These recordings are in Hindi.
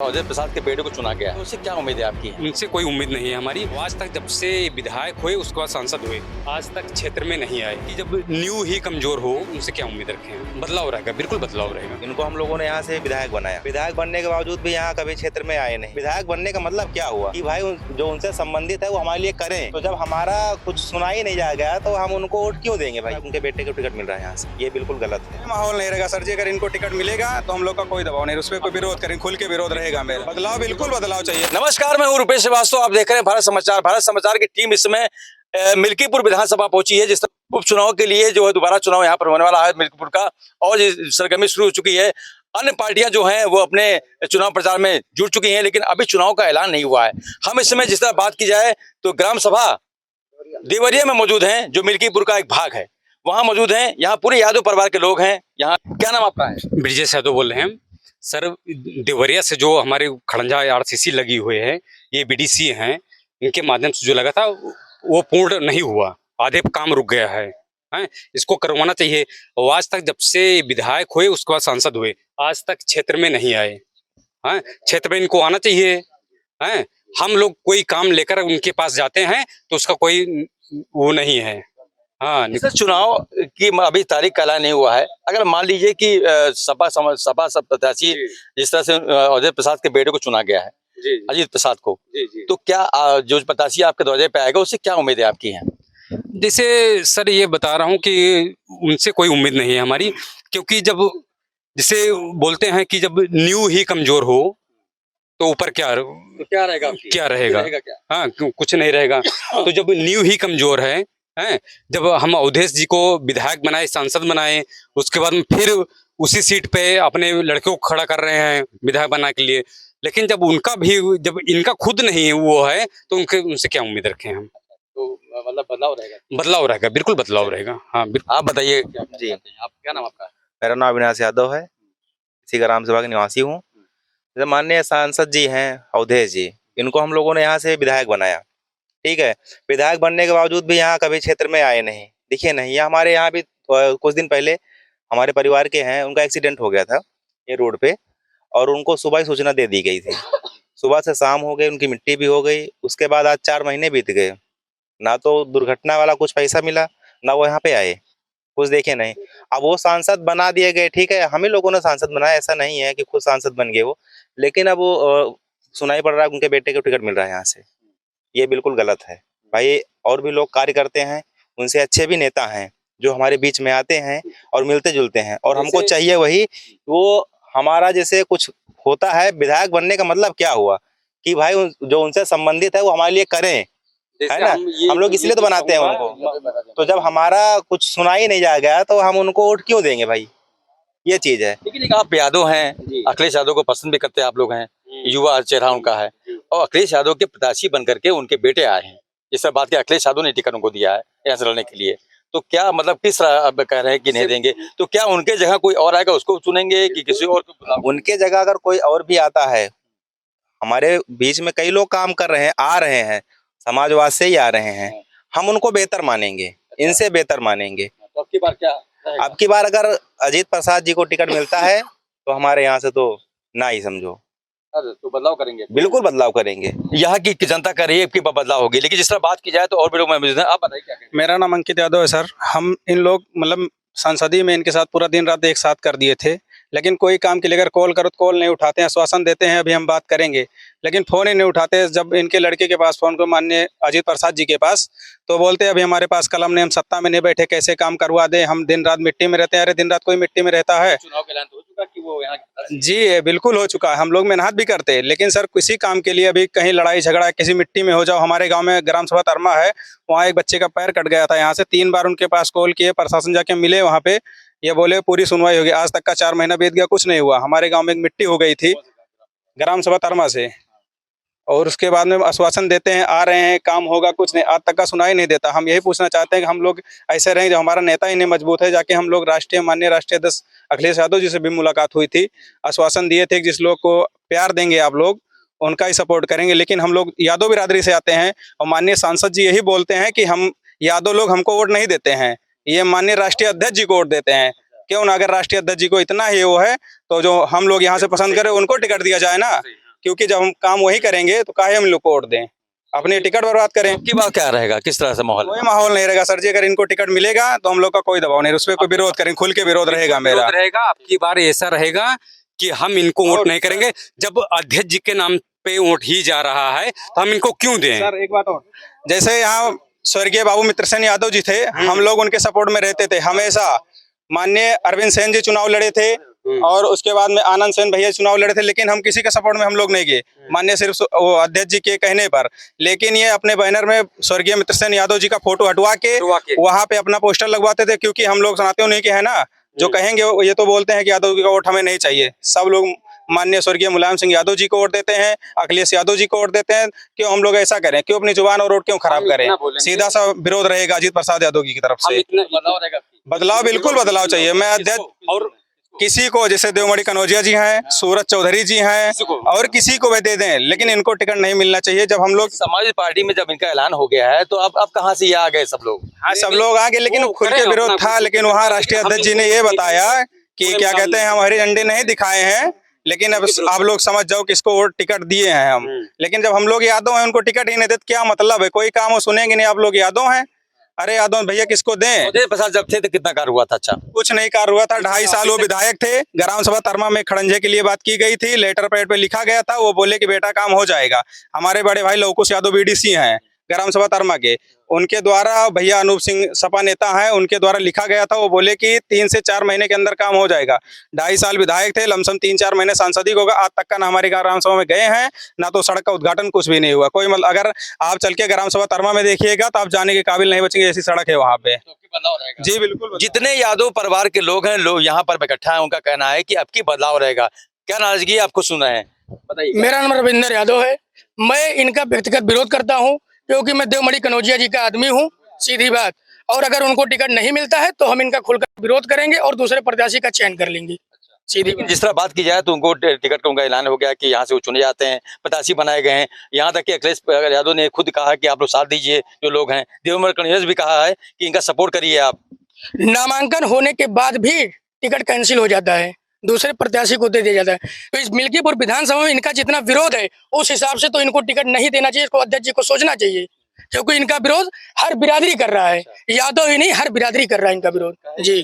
अजय प्रसाद के बेटे को चुना गया है, उससे क्या उम्मीद है आपकी? उनसे कोई उम्मीद नहीं है हमारी। आज तक जब से विधायक हुए उसके बाद सांसद हुए, आज तक क्षेत्र में नहीं आए कि जब न्यू ही कमजोर हो, उनसे क्या उम्मीद रखें? बदलाव रहेगा, बिल्कुल बदलाव रहेगा। इनको हम लोगों ने यहाँ से विधायक बनाया, विधायक बनने के बावजूद भी यहाँ कभी क्षेत्र में आए नहीं। विधायक बनने का मतलब क्या हुआ कि भाई जो उनसे संबंधित है वो हमारे लिए करें। तो जब हमारा कुछ सुना ही नहीं जा गया तो हम उनको वोट क्यों देंगे? भाई उनके बेटे को टिकट मिल रहा है यहाँ से, ये बिल्कुल गलत है। माहौल नहीं रहेगा सर जी। अगर इनको टिकट मिलेगा तो हम लोग का कोई दबाव नहीं, उस पर कोई विरोध करें, खुल के विरोध रहेगा। मेरा बदलाव, बिल्कुल बदलाव चाहिए। नमस्कार, मैं हूं रुपेश श्रीवास्तव। आप देख रहे हैं भारत समाचार। भारत समाचार की टीम इस समय मिल्कीपुर विधानसभा पहुंची है, जिस उपचुनाव के लिए जो है दोबारा चुनाव यहाँ पर होने वाला है मिल्कीपुर का, और सरगर्मी शुरू हो चुकी है। अन्य पार्टियां जो हैं वो अपने चुनाव प्रचार में जुट चुकी हैं, लेकिन अभी चुनाव का ऐलान नहीं हुआ है। हम इस समय जिस तरह बात की जाए तो ग्राम सभा देवरिया में मौजूद हैं, जो मिल्कीपुर का एक भाग है, वहां मौजूद हैं। यहाँ पूरे यादव परिवार के लोग हैं। यहाँ क्या नाम आपका है? ब्रिजेश यादव बोल रहे हैं सर। देवरिया से जो हमारे खड़ंजा आरसीसी लगी हुए है, ये बीडीसी हैं, इनके माध्यम से जो लगा था वो पूर्ण नहीं हुआ, आधे काम रुक गया है। इसको करवाना चाहिए। और आज तक जब से विधायक हुए उसके बाद सांसद हुए, आज तक क्षेत्र में नहीं आए। क्षेत्र में इनको आना चाहिए। हम लोग कोई काम लेकर उनके पास जाते हैं तो उसका कोई वो नहीं है। सर, चुनाव की अभी तारीख का ऐलान नहीं हुआ है। अगर मान लीजिए कि सपा सब प्रत्याशी जिस तरह से अजय प्रसाद के बेटे को चुना गया है, अजीत प्रसाद को, तो क्या जो प्रत्याशी आपके दरवाजे पे आएगा उससे क्या उम्मीद है आपकी है? जैसे सर ये बता रहा हूँ कि उनसे कोई उम्मीद नहीं है हमारी, क्योंकि जब जैसे बोलते हैं कि जब न्यू ही कमजोर हो तो ऊपर क्या रहेगा? क्या रहेगा? हाँ, कुछ नहीं रहेगा। तो जब न्यू ही कमजोर है, जब हम अवधेश जी को विधायक बनाए, सांसद बनाए, उसके बाद फिर उसी सीट पे अपने लड़के को खड़ा कर रहे हैं विधायक बनाने के लिए, लेकिन जब उनका भी, जब इनका खुद नहीं वो है तो उनसे क्या उम्मीद रखें हम? तो मतलब बदलाव रहेगा? बदलाव रहेगा, बिल्कुल बदलाव रहेगा। हाँ, आप बताइए जी, आप क्या नाम आपका? मेरा नाम अविनाश यादव है, इसी ग्राम सभा के निवासी हूँ। जैसे माननीय सांसद जी हैं अवधेश जी, इनको हम लोगों ने यहाँ से विधायक बनाया, ठीक है। विधायक बनने के बावजूद भी यहाँ कभी क्षेत्र में आए नहीं, दिखे नहीं। ये हमारे यहाँ भी कुछ दिन पहले हमारे परिवार के हैं, उनका एक्सीडेंट हो गया था ये रोड पे, और उनको सुबह ही सूचना दे दी गई थी। सुबह से शाम हो गई, उनकी मिट्टी भी हो गई। उसके बाद आज 4 महीने बीत गए, ना तो दुर्घटना वाला कुछ पैसा मिला, ना वो यहाँ पे आए, कुछ देखे नहीं। अब वो सांसद बना दिए गए, ठीक है, हम ही लोगों ने सांसद बनाया, ऐसा नहीं है कि खुद सांसद बन गए वो। लेकिन अब वो सुनाई पड़ रहा है उनके बेटे को टिकट मिल रहा है यहाँ से, ये बिल्कुल गलत है भाई। और भी लोग कार्य करते हैं, उनसे अच्छे भी नेता हैं जो हमारे बीच में आते हैं और मिलते जुलते हैं, और हमको चाहिए वही। वो हमारा जैसे कुछ होता है, विधायक बनने का मतलब क्या हुआ कि भाई जो उनसे संबंधित है वो हमारे लिए करें, है ना। हम लोग इसलिए तो बनाते हैं उनको। तो जब हमारा कुछ सुना ही नहीं जा गया तो हम उनको वोट क्यों देंगे भाई? ये चीज है। लेकिन आप यादव हैं, अखिलेश यादव को पसंद भी करते हैं आप लोग हैं, युवा चेहरा उनका है, और अखिलेश यादव के प्रत्याशी बन करके उनके बेटे आए हैं। इस तरह बात की, अखिलेश यादव ने टिकट उनको दिया है यहाँ से लड़ने के लिए, तो क्या मतलब किस अब कह रहे हैं कि नहीं देंगे? तो क्या उनके जगह कोई और आएगा उसको चुनेंगे कि किसी और को? उनके जगह अगर कोई और भी आता है, हमारे बीच में कई लोग काम कर रहे हैं, आ रहे हैं, समाजवाद से ही आ रहे हैं, हम उनको बेहतर मानेंगे, इनसे बेहतर मानेंगे। तो अब की बार क्या रहेगा? अब की बार अगर अजीत प्रसाद जी को टिकट मिलता है तो हमारे यहाँ से तो ना ही समझो, तो बदलाव करेंगे, बिल्कुल बदलाव करेंगे। यहाँ की जनता कर रही है कि बदलाव होगी, लेकिन जिस तरह बात की जाए तो और भी लोग मौजूद हैं। आप बताइए क्या कहेंगे? मेरा नाम अंकित यादव है सर। हम इन लोग मतलब संसदीय में इनके साथ पूरा दिन रात एक साथ कर दिए थे, लेकिन कोई काम के लेकर कॉल करो तो कॉल नहीं उठाते हैं। आश्वासन देते हैं अभी हम बात करेंगे, लेकिन फ़ोन ही नहीं उठाते। जब इनके लड़के के पास फ़ोन को, माननीय अजीत प्रसाद जी के पास, तो बोलते हैं अभी हमारे पास कलम नहीं, हम सत्ता में नहीं बैठे, कैसे काम करवा दें, हम दिन रात मिट्टी में रहते हैं। अरे दिन रात कोई मिट्टी में रहता है? चुनाव का ऐलान तो हो चुका कि वो यहाँ जी बिल्कुल हो चुका है, हम लोग मेहनत भी करते हैं, लेकिन सर किसी काम के लिए अभी कहीं लड़ाई झगड़ा किसी मिट्टी में हो जाओ। हमारे गांव में ग्राम सभा तरमा है, वहाँ एक बच्चे का पैर कट गया था। यहाँ से 3 बार उनके पास कॉल किए, प्रशासन जाके मिले वहाँ पे, ये बोले पूरी सुनवाई होगी। आज तक का 4 महीना बीत गया, कुछ नहीं हुआ। हमारे गांव में एक मिट्टी हो गई थी ग्राम सभा तरमा से, और उसके बाद में आश्वासन देते हैं आ रहे हैं, काम होगा, कुछ नहीं, आज तक का सुनाई नहीं देता। हम यही पूछना चाहते हैं कि हम लोग ऐसे रहें, जो हमारा नेता ही नहीं मजबूत है। जाके हम लोग माननीय राष्ट्रीय अध्यक्ष अखिलेश यादव जी से भी मुलाकात हुई थी, आश्वासन दिए थे कि जिस लोग को प्यार देंगे आप लोग उनका ही सपोर्ट करेंगे। लेकिन हम लोग यादव बिरादरी से आते हैं, और माननीय सांसद जी यही बोलते हैं कि हम यादव लोग हमको वोट नहीं देते हैं, ये माननीय राष्ट्रीय अध्यक्ष जी को वोट देते हैं। क्यों ना, अगर राष्ट्रीय अध्यक्ष जी को इतना ही वो है तो जो हम लोग यहाँ से पसंद करें उनको टिकट दिया जाए ना। क्योंकि जब हम काम वही करेंगे तो काहे हम लोग को वोट दें, अपनी टिकट बर्बाद करें। की बात क्या रहेगा, किस तरह से माहौल? कोई माहौल नहीं रहेगा सर जी, अगर इनको टिकट मिलेगा तो हम लोग का कोई दबाव नहीं, उस पर कोई विरोध करें, खुल के विरोध रहेगा मेरा। विरोध रहेगा। अब की बार ऐसा रहेगा कि हम इनको वोट नहीं करेंगे। जब अध्यक्ष जी के नाम पे वोट ही जा रहा है तो हम इनको क्यों दें? सर एक बात और, जैसे यहाँ स्वर्गीय बाबू मित्र सेन यादव जी थे, हम लोग उनके सपोर्ट में रहते थे हमेशा। माननीय अरविंद सेन जी चुनाव लड़े थे और उसके बाद में आनंद सेन भैया चुनाव लड़े थे, लेकिन हम किसी के सपोर्ट में हम लोग नहीं गए, माननीय सिर्फ वो अध्यक्ष जी के कहने पर। लेकिन ये अपने बैनर में स्वर्गीय मित्र सेन यादव जी का फोटो हटवा के वहां पे अपना पोस्टर लगवाते थे, क्योंकि हम लोग सुनाते नहीं कि है ना, जो कहेंगे ये तो बोलते हैं कि यादव जी का वोट हमें नहीं चाहिए। सब लोग माननीय स्वर्गीय मुलायम सिंह यादव जी को वोट देते हैं, अखिलेश यादव जी को वोट देते हैं। क्यों हम लोग ऐसा करें, क्यों अपनी जुबान और वोट क्यों खराब करें? सीधा सा विरोध रहेगा अजीत प्रसाद यादव की तरफ से। बदलाव, बिल्कुल बदलाव चाहिए। मैं अध्यक्ष और किसी को, जैसे देवमणि कनौजिया जी हैं, सूरज चौधरी जी हैं, और किसी को भी दे दें, लेकिन इनको टिकट नहीं मिलना चाहिए। जब हम लोग समाजवादी पार्टी में जब इनका ऐलान हो गया है तो अब कहाँ से ये आ गए सब लोग? हाँ, सब लोग आ गए, लेकिन खुल के विरोध था। लेकिन वहाँ राष्ट्रीय अध्यक्ष जी ने ये बताया कि क्या कहते हैं, हम हरे झंडे नहीं दिखाए हैं, लेकिन अब आप लोग समझ जाओ कि इसको वोट टिकट दिए हैं हम। लेकिन जब हम लोग यादव हैं, उनको टिकट ही नहीं देते, क्या मतलब है? कोई काम वो सुनेंगे नहीं, आप लोग यादव हैं। अरे यादव भैया किसको दें? अवधेश प्रसाद जब थे तो कितना कार्य हुआ था? अच्छा, कुछ नहीं कार्य हुआ था। 2.5 साल वो विधायक थे। ग्राम सभा तरमा में खड़ंजे के लिए बात की गई थी, लेटर पैड पे लिखा गया था, वो बोले कि बेटा काम हो जाएगा। हमारे बड़े भाई लवकुश यादव बीडीसी हैं ग्राम सभा तरमा के, उनके द्वारा, भैया अनूप सिंह सपा नेता हैं, उनके द्वारा लिखा गया था। वो बोले कि 3 से 4 महीने के अंदर काम हो जाएगा। 2.5 साल विधायक थे, लमसम 3-4 महीने सांसद ही होगा। आज तक का ना हमारे ग्राम सभा में गए हैं, ना तो सड़क का उद्घाटन, कुछ भी नहीं हुआ। कोई मतलब, अगर आप चल के ग्राम सभा तरमा में देखिएगा तो आप जाने के काबिल नहीं बचेंगे, ऐसी सड़क है वहाँ पे। जी बिल्कुल। जितने यादव परिवार के लोग हैं, लोग यहाँ पर इकट्ठा है, उनका कहना है कि अब की बदलाव रहेगा। क्या नाराजगी है, आपको सुन रहे हैं, बताइए। मेरा नाम रविंदर यादव है। मैं इनका व्यक्तिगत विरोध करता हूं, क्योंकि मैं देवमणि कनौजिया जी का आदमी हूं, सीधी बात। और अगर उनको टिकट नहीं मिलता है तो हम इनका खुलकर विरोध करेंगे और दूसरे प्रत्याशी का चयन कर लेंगे, सीधी बात। जिस तरह बात की जाए तो उनको टिकट का उनका ऐलान हो गया कि यहाँ से वो चुने जाते हैं, प्रत्याशी बनाए गए हैं। यहाँ तक कि अखिलेश यादव ने खुद कहा कि आप लोग साथ दीजिए, जो लोग हैं। देवमणि कनौजिया भी कहा है कि इनका सपोर्ट करिए आप। नामांकन होने के बाद भी टिकट कैंसिल हो जाता है, दूसरे प्रत्याशी को दे दिया जाता है। तो इस मिल्कीपुर विधानसभा में इनका जितना विरोध है, उस हिसाब से तो इनको टिकट नहीं देना चाहिए। इसको अध्यक्ष जी को सोचना चाहिए, क्योंकि इनका विरोध हर बिरादरी कर रहा है, यादव ही नहीं, हर बिरादरी कर रहा है इनका विरोध। जी,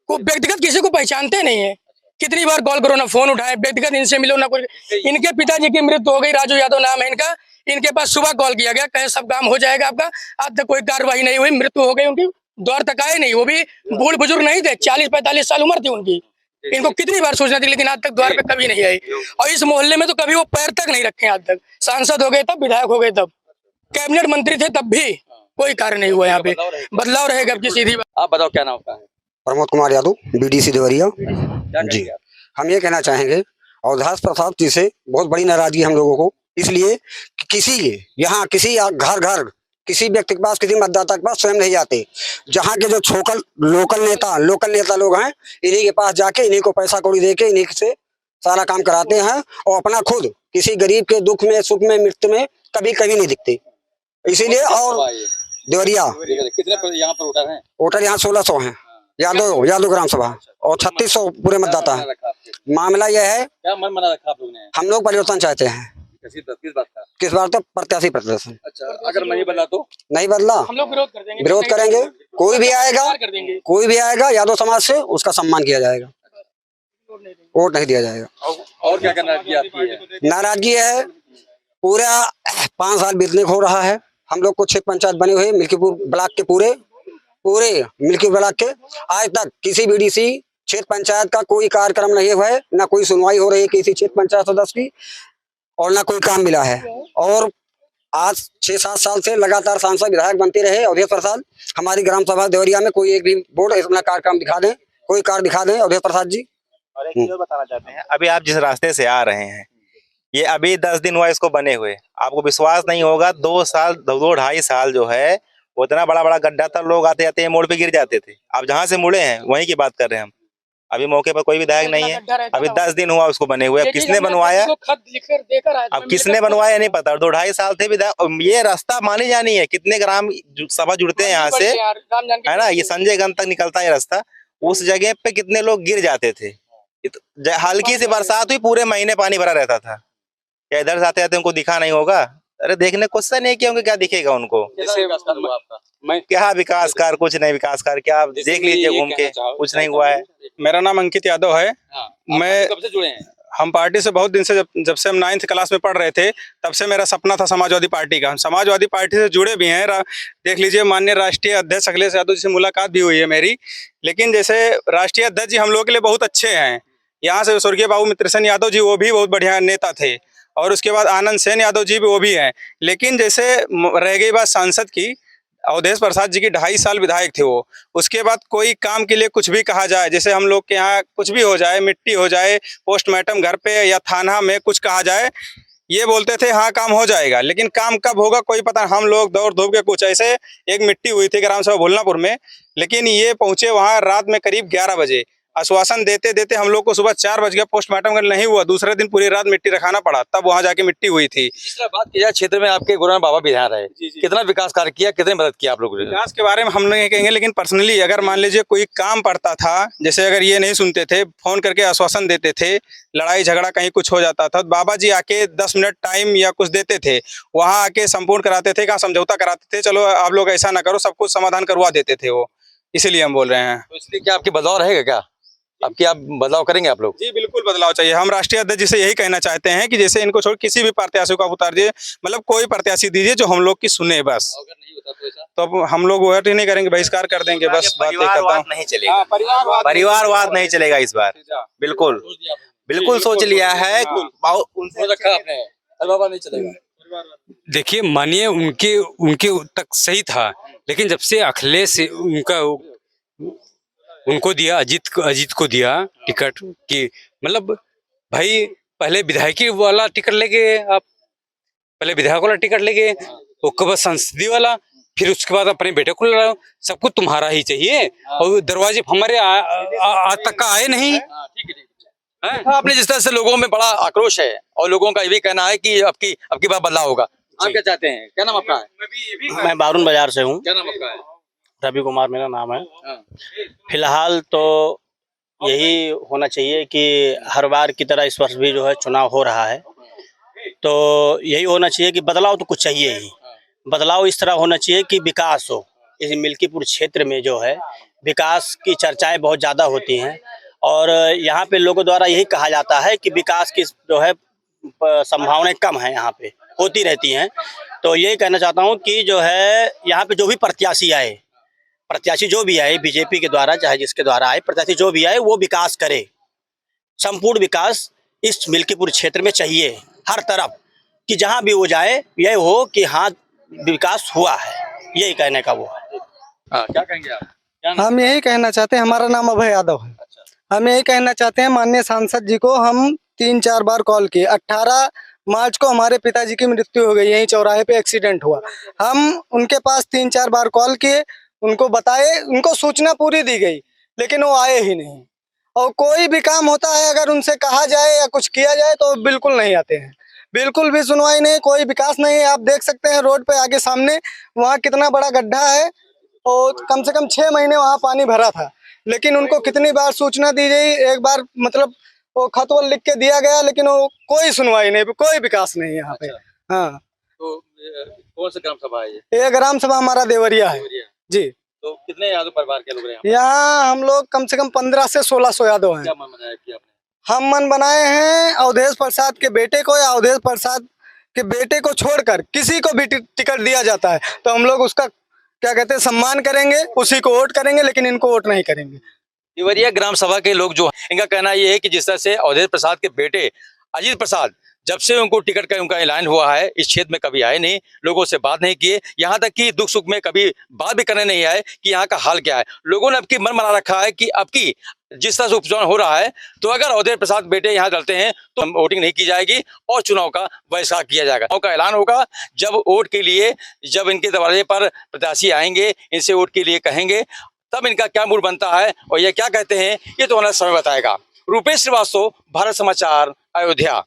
को व्यक्तिगत किसी को पहचानते नहीं है। कितनी बार कॉल करो ना, फोन उठाए, व्यक्तिगत इनसे मिलो ना कुछ। इनके पिताजी की मृत्यु हो गई, राजू यादव नाम है इनका। इनके पास सुबह कॉल किया गया, कहे सब काम हो जाएगा आपका। आज तक कोई कार्रवाई नहीं हुई, मृत्यु हो गई उनकी, दौर तक आए नहीं। वो भी बूढ़ बुजुर्ग नहीं थे, 40-45 साल उम्र थी उनकी। इनको कितनी बार सूचना दी, लेकिन आज तक द्वार पे कभी नहीं आए। और इस मोहल्ले में तो कभी वो पैर तक नहीं रखे आज तक। सांसद हो गए तब, विधायक हो गए तब, कैबिनेट मंत्री थे तब भी कोई कार्य नहीं हुआ। यहाँ पे बदलाव रहेगा अब की, सीधी बात। आप बताओ क्या नाम आपका है? प्रमोद कुमार यादव, बीडीसी देवरिया। क्या जी, कहेंगे आप? हम ये कहना चाहेंगे अवधेश प्रसाद जी से बहुत बड़ी नाराजगी हम लोगों को, इसलिए कि यहाँ किसी घर घर किसी व्यक्ति के पास, किसी मतदाता के पास स्वयं नहीं जाते। जहाँ के जो लोकल नेता लोग हैं, इन्हीं के पास जाके इन्हीं को पैसा कौड़ी दे के इन्हीं से सारा काम कराते हैं, और अपना खुद किसी गरीब के दुख में, सुख में, मृत्यु में कभी नहीं दिखते। इसीलिए, और देवरिया कितने यहाँ पर वोटर हैं? वोटर यहाँ 1600 हैं, यादव ग्राम सभा, और 3600 पूरे मतदाता है। मामला यह है, क्या मन बना रखा आप लोगों ने? हम लोग परिवर्तन चाहते हैं। किस बात का? किस बार? तो प्रत्याशी प्रदर्शन। अच्छा, अगर नहीं बदला तो? नहीं बदला, हम लोग विरोध कर देंगे, विरोध करेंगे। कोई भी आएगा यादव समाज से, उसका सम्मान किया जाएगा, वोट नहीं दिया जाएगा। और क्या करना है? नाराजगी है, पूरा 5 साल बीतने को हो रहा है। हम लोग को 6 पंचायत बने हुए मिल्कीपुर ब्लॉक के, पूरे मिल्कीपुर ब्लॉक के, आज तक किसी बीडीसी क्षेत्र पंचायत का कोई कार्यक्रम नहीं हुआ है, ना कोई सुनवाई हो रही है किसी क्षेत्र पंचायत सदस्य की, और ना कोई काम मिला है। और आज 6-7 साल से लगातार सांसद विधायक बनते रहे अवधेश प्रसाद। हमारी ग्राम सभा देवरिया में कोई एक भी बोर्ड अपना कार्यक्रम दिखा दें, कोई कार्य दिखा दें अवधेश प्रसाद जी। और एक चीज और बताना चाहते हैं, अभी आप जिस रास्ते से आ रहे हैं, ये अभी 10 दिन हुआ इसको बने हुए। आपको विश्वास नहीं होगा, 2-2.5 साल जो है, वो इतना बड़ा गड्ढा था, लोग आते आते मोड़ पे गिर जाते थे। आप जहाँ से मुड़े हैं वहीं की बात कर रहे हैं हम। अभी मौके पर कोई विधायक नहीं है, अभी 10 दिन हुआ उसको बने हुए। अब किसने बनवाया, अब किसने बनवाया नहीं पता। 2-2.5 साल थे विधायक। ये रास्ता मानी जानी है, कितने ग्राम सभा जुड़ते हैं यहाँ से, है ना, ये संजय गंज तक निकलता है रास्ता। उस जगह पे कितने लोग गिर जाते थे। हल्की सी बरसात हुई, पूरे महीने पानी भरा रहता था। या इधर से आते आते उनको दिखा नहीं होगा? अरे देखने क्वेश्चन नहीं किया होंगे, क्या दिखेगा उनको? जैसे मैं क्या विकास कार्य? कुछ नहीं विकास कार्य, क्या आप देख लीजिए घूम के, कुछ नहीं हुआ है। मेरा नाम अंकित यादव है। मैं कब से जुड़े हैं? हम पार्टी से बहुत दिन से, जब से हम 9th क्लास में पढ़ रहे थे तब से मेरा सपना था समाजवादी पार्टी का। हम समाजवादी पार्टी से जुड़े भी हैं। देख लीजिए, माननीय राष्ट्रीय अध्यक्ष अखिलेश यादव जी से मुलाकात भी हुई है मेरी। लेकिन जैसे राष्ट्रीय अध्यक्ष जी हम लोग के लिए बहुत अच्छे हैं। यहाँ से स्वर्गीय बाबू मित्र सेन यादव जी, वो भी बहुत बढ़िया नेता थे। और उसके बाद आनंद सेन यादव जी भी, वो भी हैं। लेकिन जैसे रह गई बात सांसद की, अवधेश प्रसाद जी की 2.5 साल विधायक थे वो। उसके बाद कोई काम के लिए कुछ भी कहा जाए, जैसे हम लोग के यहाँ कुछ भी हो जाए, मिट्टी हो जाए, पोस्टमार्टम घर पे या थाना में कुछ कहा जाए, ये बोलते थे हाँ काम हो जाएगा। लेकिन काम कब होगा कोई पता। हम लोग दौड़ धूप के कुछ ऐसे, एक मिट्टी हुई थी ग्राम सभा भोलनापुर में, लेकिन ये पहुंचे वहां रात में करीब 11 बजे। आश्वासन देते देते हम लोग को सुबह 4 बज गया, पोस्टमार्टम नहीं हुआ। दूसरे दिन पूरी रात मिट्टी रखाना पड़ा, तब वहां जाके मिट्टी हुई थी। जिस तरह बात की जाए, क्षेत्र में आपके गुरुनानक बाबा विधायक रहे, कितना विकास कार्य किया, कितनी मदद किया आप लोगों ने? विकास के बारे में हम नहीं कहेंगे, लेकिन पर्सनली अगर मान लीजिए कोई काम पड़ता था, जैसे अगर ये नहीं सुनते थे, फोन करके आश्वासन देते थे, लड़ाई झगड़ा कहीं कुछ हो जाता था, तो बाबा जी आके 10 मिनट टाइम या कुछ देते थे, वहां आके संपूर्ण कराते थे, कहाँ समझौता कराते थे, चलो आप लोग ऐसा ना करो, सब कुछ समाधान करवा देते थे वो। इसीलिए हम बोल रहे हैं। तो इसलिए क्या आपकी बदलाव रहेगा क्या? अब क्या बदलाव करेंगे आप लोग? जी बिल्कुल बदलाव चाहिए। हम राष्ट्रीय अध्यक्ष जी से यही कहना चाहते हैं कि जैसे इनको छोड़ किसी भी प्रत्याशी को आप उतार दीजिए, मतलब कोई प्रत्याशी दीजिए जो हम लोग की सुने बस। अगर नहीं होता तो ऐसा? तो अब हम लोग वोट ही नहीं करेंगे, बहिष्कार कर देंगे बस। बात ये करता परिवारवाद हूँ। नहीं चलेगा, परिवारवाद नहीं चलेगा इस बार। बिल्कुल बिल्कुल सोच लिया है। उनसे रखा आपने, अरे बाबा नहीं चलेगा। देखिए, मानिए उनके उनके तक सही था, लेकिन जब से अखिलेश उनको दिया, अजीत को दिया टिकट की, मतलब भाई पहले विधायकी वाला टिकट लेके आप, पहले विधायक वाला टिकट लेके, उसके बाद संसदीय वाला, फिर उसके बाद अपने बेटे को लड़ाओ। सब कुछ तुम्हारा ही चाहिए, और दरवाजे हमारे आज तक का आए नहीं। आपने जिस तरह से लोगों में बड़ा आक्रोश है और लोगों का ये भी कहना है कि अब की बार बदलाव होगा, आप क्या चाहते हैं? क्या नाम आपका है? मैं बारून बाजार से हूँ। क्या नाम आपका है? रवि कुमार मेरा नाम है। हाँ। फिलहाल तो यही होना चाहिए कि हर बार की तरह इस वर्ष भी जो है चुनाव हो रहा है, तो यही होना चाहिए कि बदलाव तो कुछ चाहिए ही। बदलाव इस तरह होना चाहिए कि विकास हो। इस मिल्कीपुर क्षेत्र में जो है विकास की चर्चाएं बहुत ज़्यादा होती हैं, और यहाँ पे लोगों द्वारा यही कहा जाता है कि विकास की जो है संभावनाएं कम है, यहाँ पे होती रहती हैं। तो यही कहना चाहता हूँ कि जो है यहाँ पे जो भी प्रत्याशी जो भी आए, बीजेपी के द्वारा चाहे जिसके द्वारा आए, प्रत्याशी जो भी आए वो विकास करे। संपूर्ण विकास इस मिल्कीपुर क्षेत्र में चाहिए हर तरफ, कि जहाँ भी वो जाए यह हो कि हाँ विकास हुआ है, यही कहने का वो है। क्या कहेंगे आप? हम यही कहना चाहते हैं। हमारा नाम अभय यादव है। हम यही कहना चाहते हैं माननीय सांसद जी को, हम 3-4 बार कॉल किए। 18 मार्च को हमारे पिताजी की मृत्यु हो गई, यहीं चौराहे पे एक्सीडेंट हुआ। हम उनके पास 3-4 बार कॉल किए, उनको बताए, उनको सूचना पूरी दी गई, लेकिन वो आए ही नहीं। और कोई भी काम होता है अगर उनसे कहा जाए या कुछ किया जाए तो बिल्कुल नहीं आते हैं, बिल्कुल भी सुनवाई नहीं, कोई विकास नहीं है। आप देख सकते हैं रोड पे आगे सामने वहाँ कितना बड़ा गड्ढा है, और कम से कम 6 महीने वहाँ पानी भरा था, लेकिन उनको कितनी बार सूचना दी गई, एक बार मतलब वो खत लिख के दिया गया, लेकिन वो कोई सुनवाई नहीं, कोई विकास नहीं यहाँ पे। हाँ, तो कौन सा ग्राम सभा है ये? ये ग्राम सभा हमारा देवरिया है जी। तो कितने यादव परिवार के लोग रहे? यहाँ हम लोग कम से कम 15 से 1600 यादव हैं। क्या मन बनाया कि आपने? हम मन बनाए हैं अवधेश प्रसाद के बेटे को, या अवधेश प्रसाद के बेटे को छोड़कर किसी को भी टिकट दिया जाता है तो हम लोग उसका क्या कहते हैं सम्मान करेंगे, उसी को वोट करेंगे, लेकिन इनको वोट नहीं करेंगे। देवरिया ग्राम सभा के लोग जो हैं, इनका कहना ये है कि जिस तरह से अवधेश प्रसाद के बेटे अजीत प्रसाद, जब से उनको टिकट का उनका ऐलान हुआ है, इस क्षेत्र में कभी आए नहीं, लोगों से बात नहीं किए, यहाँ तक कि दुख सुख में कभी बात भी करने नहीं आए कि यहाँ का हाल क्या है। लोगों ने अब की मन बना रखा है कि अब की जिस तरह से उपचुनाव हो रहा है, तो अगर अवधेश प्रसाद बेटे यहाँ डरते हैं तो वोटिंग नहीं की जाएगी और चुनाव का बहिष्कार किया जाएगा। चुनाव का ऐलान होगा जब वोट के लिए, जब इनके दरवाजे पर प्रत्याशी आएंगे, इनसे वोट के लिए कहेंगे, तब इनका क्या मूड बनता है और ये क्या कहते हैं, ये तो हमारा समय बताएगा। रूपेश श्रीवास्तव, भारत समाचार, अयोध्या।